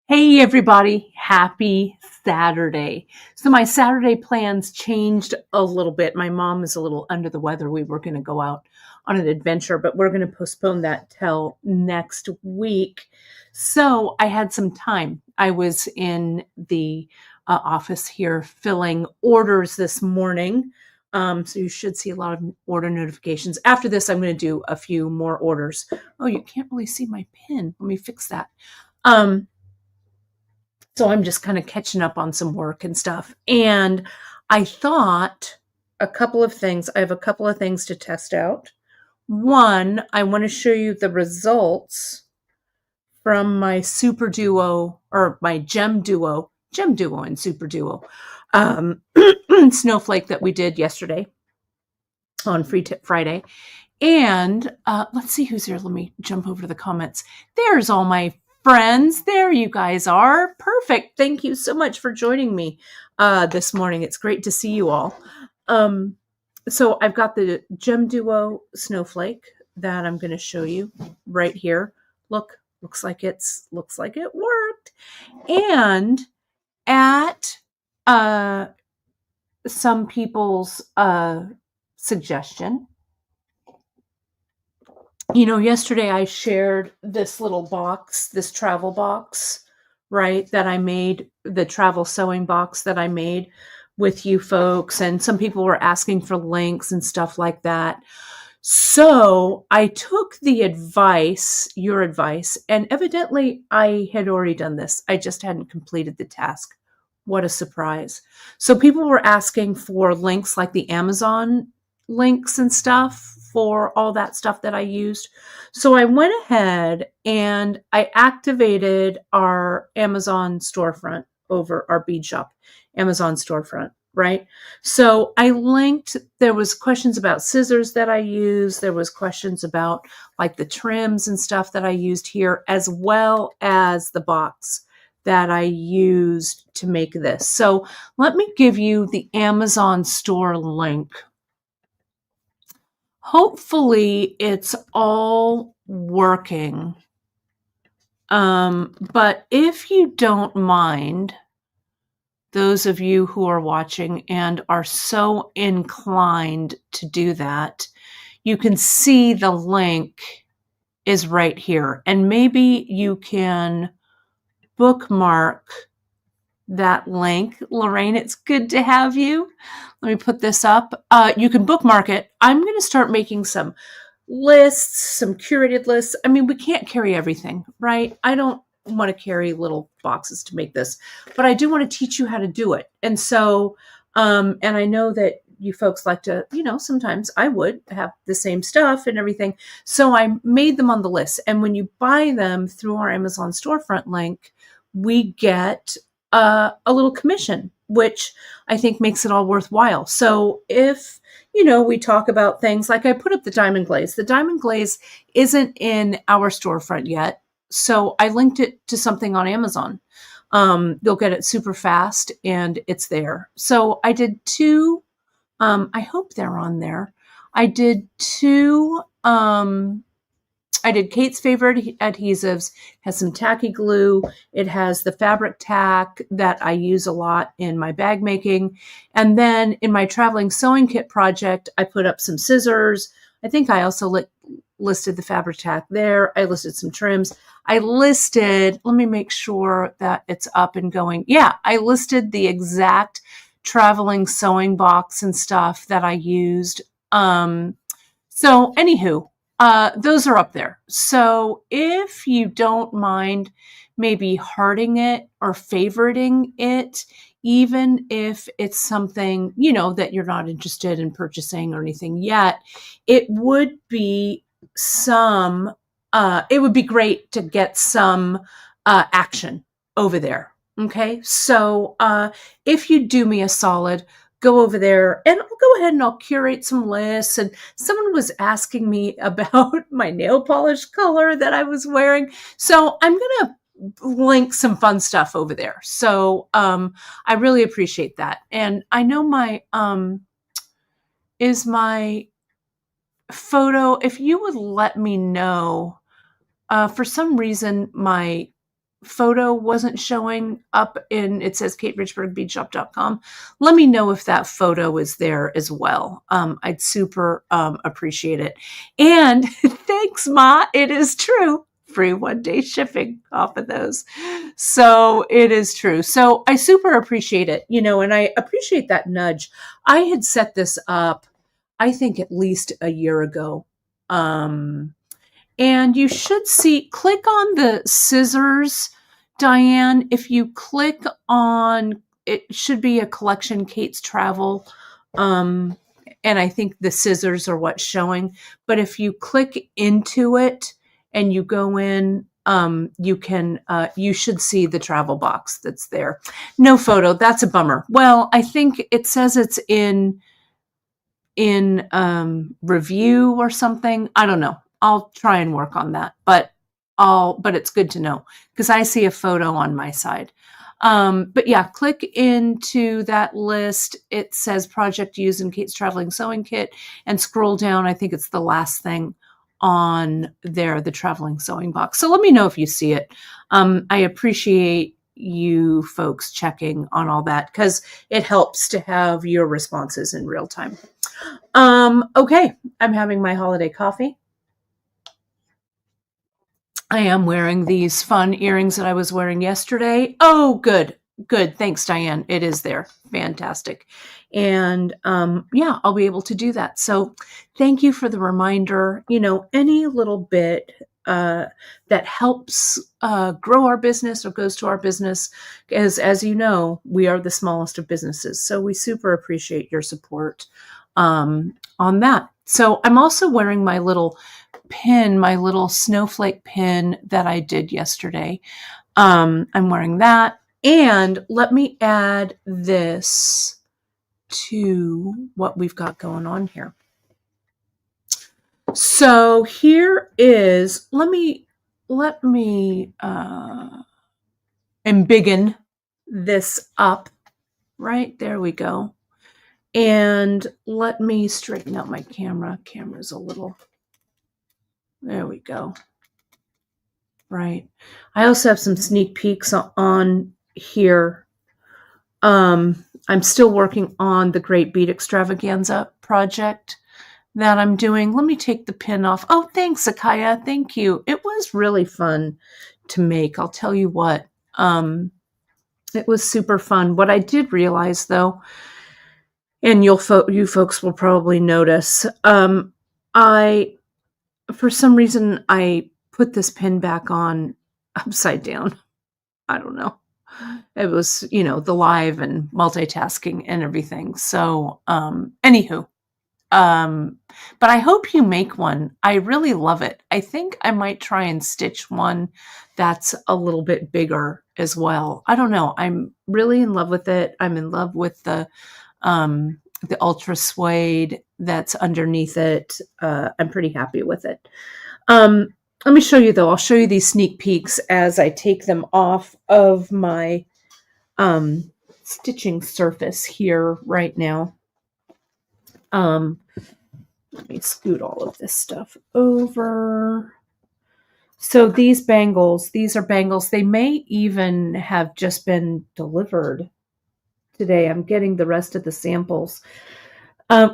Hey everybody, happy Saturday. So my Saturday plans changed a little bit. My mom is a little under the weather. We were going to go out on an adventure, but we're going to postpone that till next week. So I had some time. I was in the office here filling orders this morning. So you should see a lot of order notifications. After this, I'm going to do a few more orders. Oh, you can't really see my pin. Let me fix that. So I'm just kind of catching up on some work and stuff. And I thought a couple of things. I have a couple of things to test out. One, I want to show you the results from my Super Duo or my GemDuo and Super Duo Snowflake that we did yesterday on Free Tip Friday. And let's see who's here. Let me jump over to the comments. There's all my friends. There you guys are. Perfect. Thank you so much for joining me this morning. It's great to see you all. So I've got the GemDuo Snowflake that I'm going to show you right here. Looks like it worked. And at some people's suggestion, yesterday I shared this little box, this travel box, right, that I made, the travel sewing box that I made with you folks. And some people were asking for links and stuff like that. So I took the advice, your advice, and evidently I had already done this. I just hadn't completed the task. What a surprise. So people were asking for links like the Amazon links and stuff for all that stuff that I used. So I went ahead and I activated our Amazon storefront over our bead shop, Amazon storefront, right? So I linked, there was questions about scissors that I used. There was questions about like the trims and stuff that I used here, as well as the box that I used to make this. So let me give you the Amazon store link. Hopefully it's all working. But if you don't mind, those of you who are watching and are so inclined to do that, you can see the link is right here. And maybe you can bookmark that link. Lorraine, it's good to have you. Let me put this up. You can bookmark it. I'm going to start making some lists, some curated lists. I mean, we can't carry everything, right? I don't want to carry little boxes to make this, but I do want to teach you how to do it. And so, and I know that you folks like to, sometimes I would have the same stuff and everything. So I made them on the list. And when you buy them through our Amazon storefront link, we get a little commission, which I think makes it all worthwhile. So if, we talk about things like I put up the Diamond Glaze. The Diamond Glaze isn't in our storefront yet. So I linked it to something on Amazon. You'll get it super fast and it's there. So I did two, I hope they're on there. I did two, I did Kate's favorite adhesives, has some tacky glue. It has the fabric tack that I use a lot in my bag making. And then in my traveling sewing kit project, I put up some scissors. I think I also listed the fabric tack there. I listed some trims. Let me make sure that it's up and going. Yeah, I listed the exact traveling sewing box and stuff that I used. So anywho, those are up there. So if you don't mind maybe hearting it or favoriting it, even if it's something, that you're not interested in purchasing or anything yet, it would be great to get some action over there. Okay. So if you do me a solid, go over there and I'll go ahead and I'll curate some lists. And someone was asking me about my nail polish color that I was wearing. So I'm going to link some fun stuff over there. So I really appreciate that. And I know my photo, if you would let me know, for some reason, my photo wasn't showing up it says kateridgeburgbeadshop.com. Let me know if that photo is there as well. I'd super appreciate it. And thanks, Ma. It is true. Free 1-day shipping off of those. So it is true. So I super appreciate it, and I appreciate that nudge. I had set this up, I think at least a year ago. And you should click on the scissors, Diane. If you click on, it should be a collection, Kate's Travel. And I think the scissors are what's showing. But if you click into it and you go in, you should see the travel box that's there. No photo. That's a bummer. Well, I think it says it's in review or something. I don't know. I'll try and work on that, but it's good to know because I see a photo on my side. But yeah, click into that list. It says project used in Kate's Traveling Sewing Kit, and scroll down. I think it's the last thing on there, the traveling sewing box. So let me know if you see it. I appreciate you folks checking on all that because it helps to have your responses in real time. Okay, I'm having my holiday coffee. I am wearing these fun earrings that I was wearing yesterday. Oh, good. Good. Thanks, Diane. It is there. Fantastic. And yeah, I'll be able to do that. So thank you for the reminder. Any little bit that helps grow our business or goes to our business, as you know, we are the smallest of businesses. So we super appreciate your support on that. So I'm also wearing my little pin, my little snowflake pin that I did yesterday. I'm wearing that. And let me add this to what we've got going on here. So here is, let me embiggen this up. Right, there we go. And let me straighten out my camera. Camera's a little, there we go. Right. I also have some sneak peeks on here. I'm still working on the Great Bead Extravaganza project that I'm doing. Let me take the pin off. Oh, thanks, Akaya. Thank you. It was really fun to make. I'll tell you what. It was super fun. What I did realize, though, and you folks will probably notice, for some reason, I put this pin back on upside down. I don't know. It was, the live and multitasking and everything. So, anywho, but I hope you make one. I really love it. I think I might try and stitch one that's a little bit bigger as well. I don't know. I'm really in love with it. I'm in love with the ultra suede that's underneath it. I'm pretty happy with it. Let me show you though. I'll show you these sneak peeks as I take them off of my stitching surface here right now. Let me scoot all of this stuff over. So these are bangles. They may even have just been delivered today. I'm getting the rest of the samples.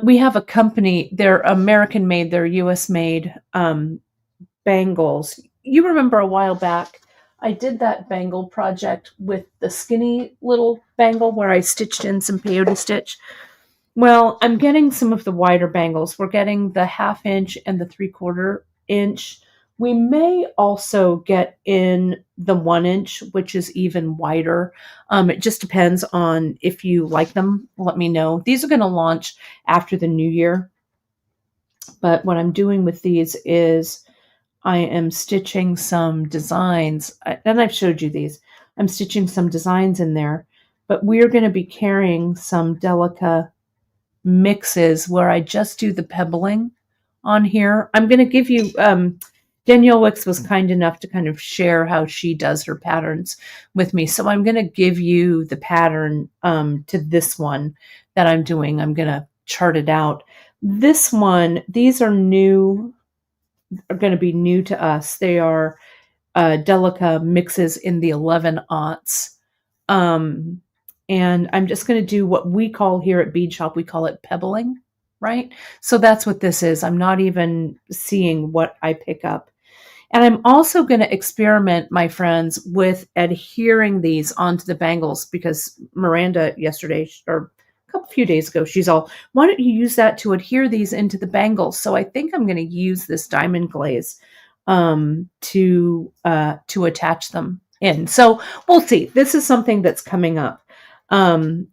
We have a company, they're American made, they're US made bangles. You remember a while back, I did that bangle project with the skinny little bangle where I stitched in some peyote stitch. Well, I'm getting some of the wider bangles. We're getting the 1/2 inch and the 3/4 inch. We may also get in the 1 inch, which is even wider. It just depends on if you like them. Let me know. These are going to launch after the new year. But what I'm doing with these is I am stitching some designs, and I've showed you these. I'm stitching some designs in there, but we're going to be carrying some Delica mixes where I just do the pebbling on here. I'm going to give you, Danielle Wicks was kind enough to kind of share how she does her patterns with me. So I'm going to give you the pattern to this one that I'm doing. I'm going to chart it out. This one, these are going to be new to us. They are Delica mixes in the 11-aughts. And I'm just going to do what we call here at Bead Shop, we call it pebbling, right? So that's what this is. I'm not even seeing what I pick up. And I'm also going to experiment, my friends, with adhering these onto the bangles, because Miranda yesterday, or a few days ago, she's all, why don't you use that to adhere these into the bangles? So I think I'm going to use this Diamond Glaze to attach them in. So we'll see. This is something that's coming up.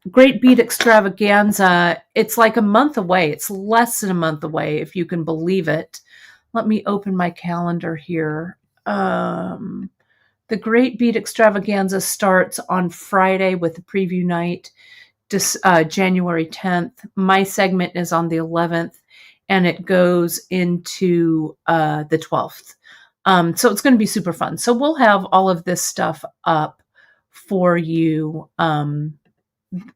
Great Bead Extravaganza. It's like a month away. It's less than a month away, if you can believe it. Let me open my calendar here. The Great Bead Extravaganza starts on Friday with the preview night, January 10th. My segment is on the 11th, and it goes into the 12th. So it's going to be super fun. So we'll have all of this stuff up for you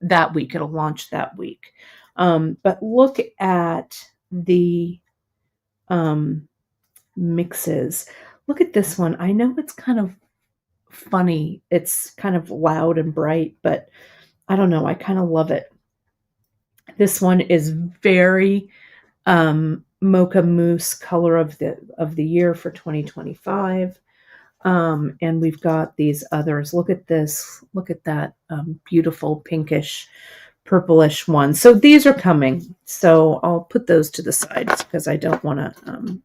that week. It'll launch that week. But look at the mixes. Look at this one. I know it's kind of funny. It's kind of loud and bright, but I don't know. I kind of love it. This one is very mocha mousse color of the year for 2025. And we've got these others. Look at this. Look at that beautiful pinkish, purplish one. So these are coming. So I'll put those to the side because I don't want to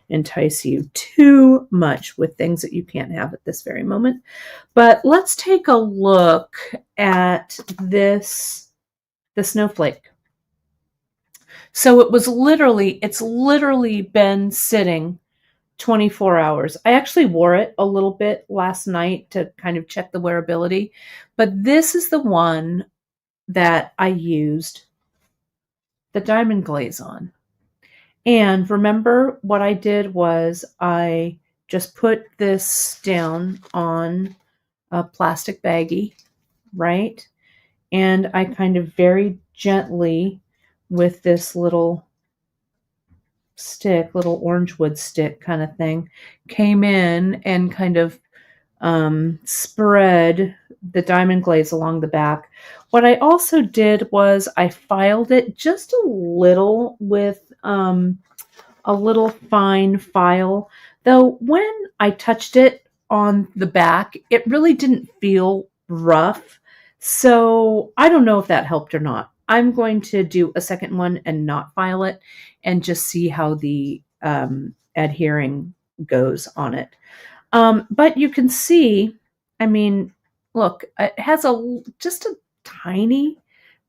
entice you too much with things that you can't have at this very moment. But let's take a look at this, the Snowflake. So it's literally been sitting 24 hours. I actually wore it a little bit last night to kind of check the wearability, but this is the one that I used the Diamond Glaze on. And remember what I did was I just put this down on a plastic baggie, right? And I kind of very gently, with this little stick, little orange wood stick kind of thing, came in and kind of spread the Diamond Glaze along the back. What I also did was I filed it just a little with a little fine file, though when I touched it on the back, it really didn't feel rough. So I don't know if that helped or not. I'm going to do a second one and not file it and just see how the adhering goes on it. But you can see, I mean, look, it has just a tiny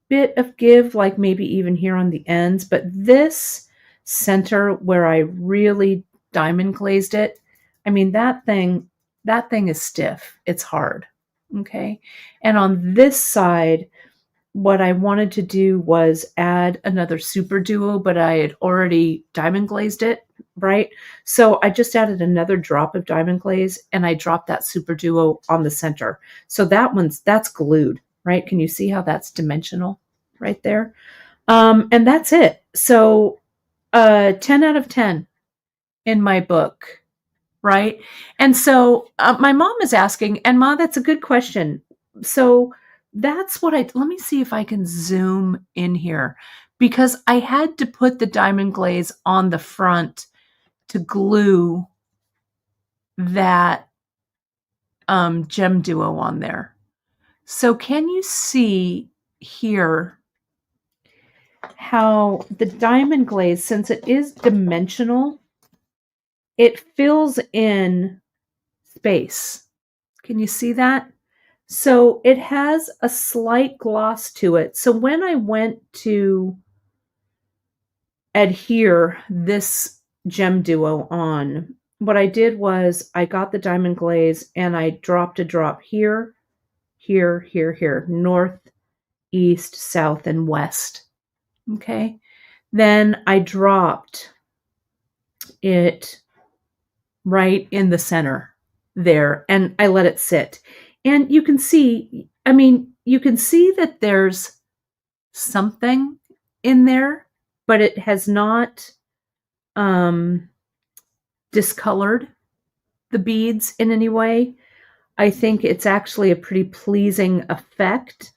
bit of give, like maybe even here on the ends, but this center where I really diamond glazed it, I mean, that thing is stiff. It's hard. Okay. And on this side, what I wanted to do was add another Super Duo, but I had already diamond glazed it, right? So I just added another drop of Diamond Glaze and I dropped that Super Duo on the center. So that's glued, right? Can you see how that's dimensional right there? And that's it. So 10 out of 10 in my book, right? And so my mom is asking, and Ma, that's a good question. So that's what let me see if I can zoom in here, because I had to put the Diamond Glaze on the front to glue that GemDuo on there. So can you see here how the Diamond Glaze, since it is dimensional, it fills in space. Can you see that? So it has a slight gloss to it. So when I went to adhere this GemDuo on, what I did was I got the Diamond Glaze and I dropped a drop here, here, here, here, north, east, south, and west. Okay. Then I dropped it right in the center there and I let it sit. And you can see, I mean, you can see that there's something in there, but it has not discolored the beads in any way. I think it's actually a pretty pleasing effect.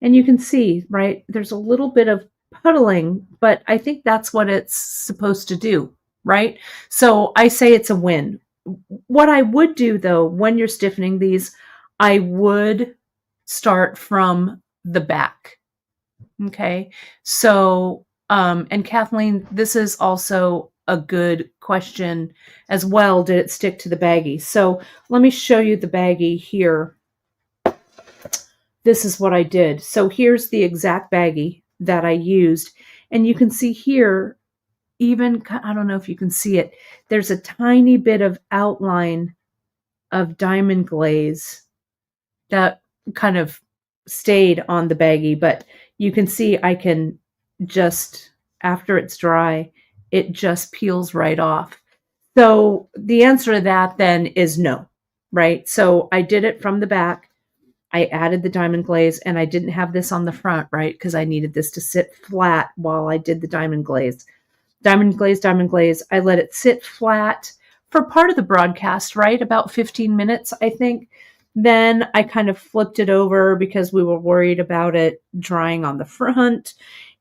And you can see, right, there's a little bit of puddling, but I think that's what it's supposed to do, right? So I say it's a win. What I would do though, when you're stiffening these, I would start from the back. Okay. So, and Kathleen, this is also a good question as well. Did it stick to the baggie? So let me show you the baggie here. This is what I did. So here's the exact baggie that I used. And you can see here, even, I don't know if you can see it, there's a tiny bit of outline of Diamond Glaze that kind of stayed on the baggie, but you can see I can just, after it's dry, it just peels right off. So the answer to that then is no, right? So I did it from the back. I added the Diamond Glaze, and I didn't have this on the front, right? Because I needed this to sit flat while I did the Diamond Glaze. Diamond Glaze, Diamond Glaze. I let it sit flat for part of the broadcast, right? About 15 minutes, I think. Then I kind of flipped it over because we were worried about it drying on the front.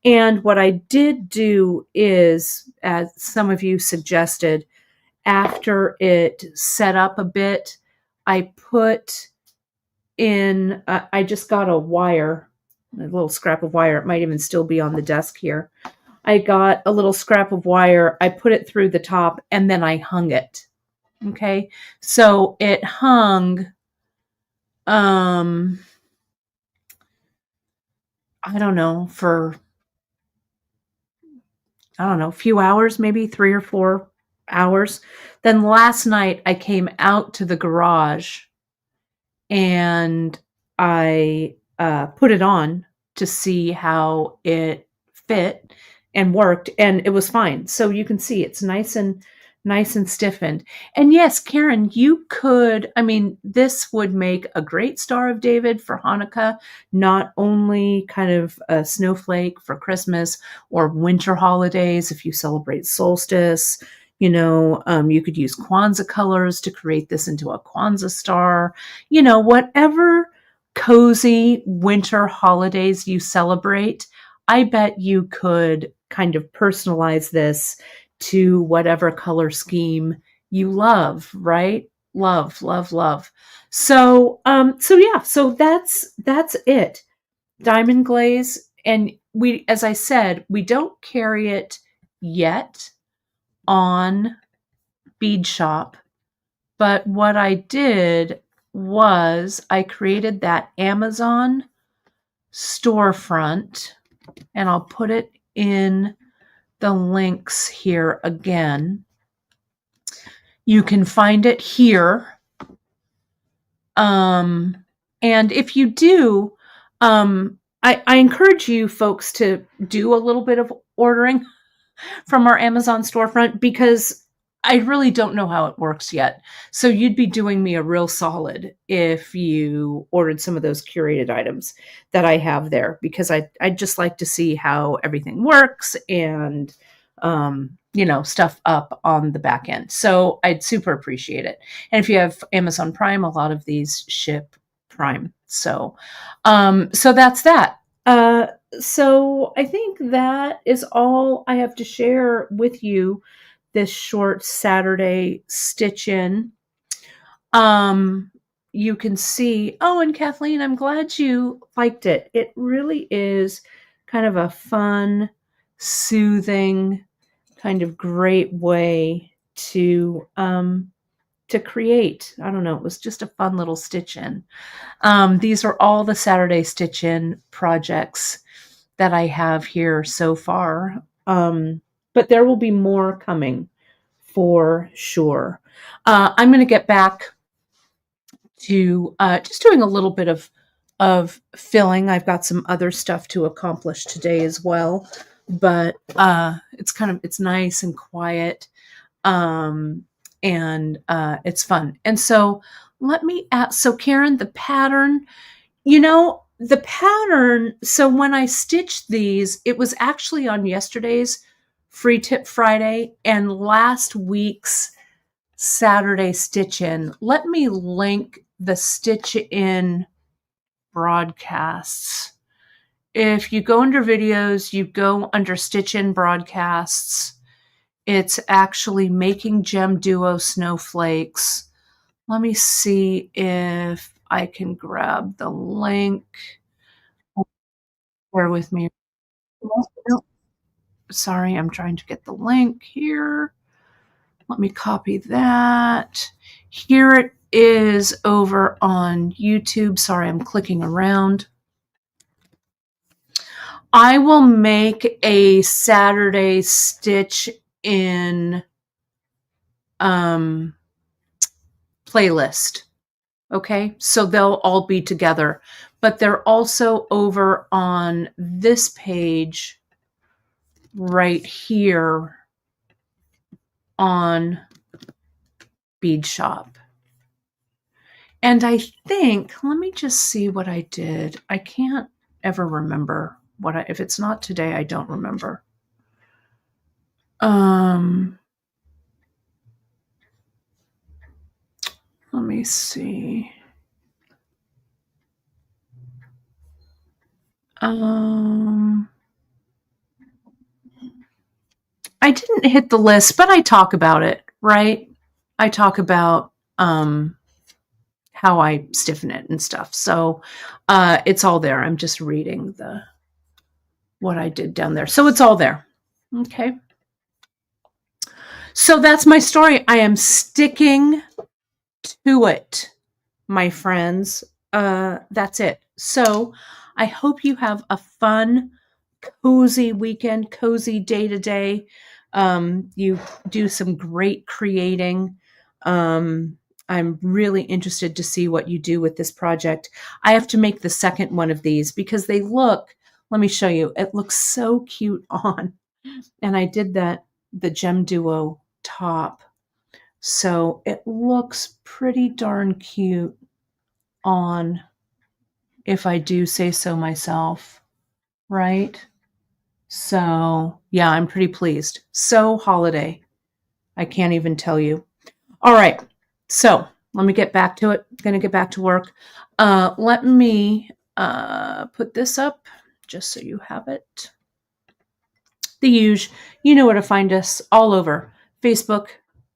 And what I did do is, as some of you suggested, after it set up a bit, I put in, I just got a wire, a little scrap of wire. It might even still be on the desk here. I got a little scrap of wire. I put it through the top and then I hung it. Okay. So it hung, I don't know, for, a few hours, maybe 3 or 4 hours. Then last night I came out to the garage and I put it on to see how it fit and worked, and it was fine. So you can see it's nice and stiffened. And yes, Karen, you could, I mean, this would make a great Star of David for Hanukkah, not only kind of a snowflake for Christmas or winter holidays if you celebrate solstice. You could use Kwanzaa colors to create this into a Kwanzaa star. Whatever cozy winter holidays you celebrate, I bet you could kind of personalize this to whatever color scheme you love, right? Love, love, love. So yeah, so that's it. Diamond Glaze, and we, as I said, we don't carry it yet on Bead Shop, but what I did was I created that Amazon storefront, and I'll put it in the links here again. You can find it here. And if you do, I encourage you folks to do a little bit of ordering from our Amazon storefront because I really don't know how it works yet. So you'd be doing me a real solid if you ordered some of those curated items that I have there, because I'd just like to see how everything works and, stuff up on the back end. So I'd super appreciate it. And if you have Amazon Prime, a lot of these ship Prime. So that's that. So I think that is all I have to share with you this short Saturday stitch in. You can see, and Kathleen, I'm glad you liked it. It really is kind of a fun, soothing, kind of great way to create. I don't know. It was just a fun little stitch in. These are all the Saturday stitch in projects that I have here so far. But there will be more coming for sure. I'm going to get back to just doing a little bit of filling. I've got some other stuff to accomplish today as well, but it's nice and quiet, and it's fun. And so let me ask, so Karen, the pattern, so when I stitched these, it was actually on yesterday's Free Tip Friday and last week's Saturday stitch in. Let me link the stitch in broadcasts. If you go under videos, you go under stitch in broadcasts. It's actually making GemDuo snowflakes. Let me see if I can grab the link. Bear with me. Sorry, I'm trying to get the link here. Let me copy that. Here it is over on YouTube. Sorry, I'm clicking around. I will make a Saturday stitch in playlist. Okay, so they'll all be together, but they're also over on this page right here on Bead Shop. And I think, let me just see what I did. I can't ever remember if it's not today, I don't remember. Let me see. I didn't hit the list, but I talk about it, right? I talk about how I stiffen it and stuff. So it's all there. I'm just reading what I did down there. So it's all there. Okay. So that's my story. I am sticking to it, my friends. That's it. So I hope you have a fun, cozy weekend, cozy day to day. You do some great creating. I'm really interested to see what you do with this project. I have to make the second one of these because they look, let me show you, it looks so cute on. And I did the GemDuo top. So it looks pretty darn cute on, if I do say so myself, right? So yeah, I'm pretty pleased. So holiday. I can't even tell you. All right. So let me get back to it. I'm going to get back to work. Let me put this up just so you have it. The usual. You know where to find us all over. Facebook,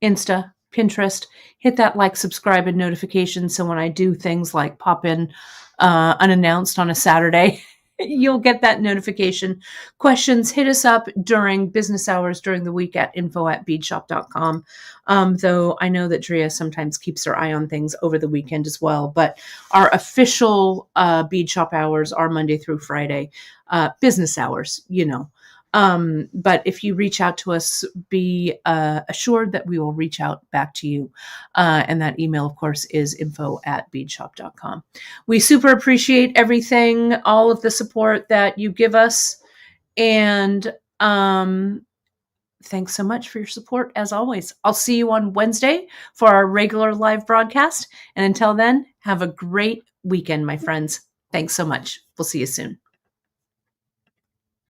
Insta, Pinterest. Hit that like, subscribe, and notification so when I do things like pop in unannounced on a Saturday, you'll get that notification. Questions, hit us up during business hours during the week at info@beadshop.com. Though I know that Drea sometimes keeps her eye on things over the weekend as well. But our official bead shop hours are Monday through Friday, business hours, you know. But if you reach out to us, be assured that we will reach out back to you. And that email, of course, is info@beadshop.com. We super appreciate everything, all of the support that you give us. And thanks so much for your support, as always. I'll see you on Wednesday for our regular live broadcast. And until then, have a great weekend, my friends. Thanks so much. We'll see you soon.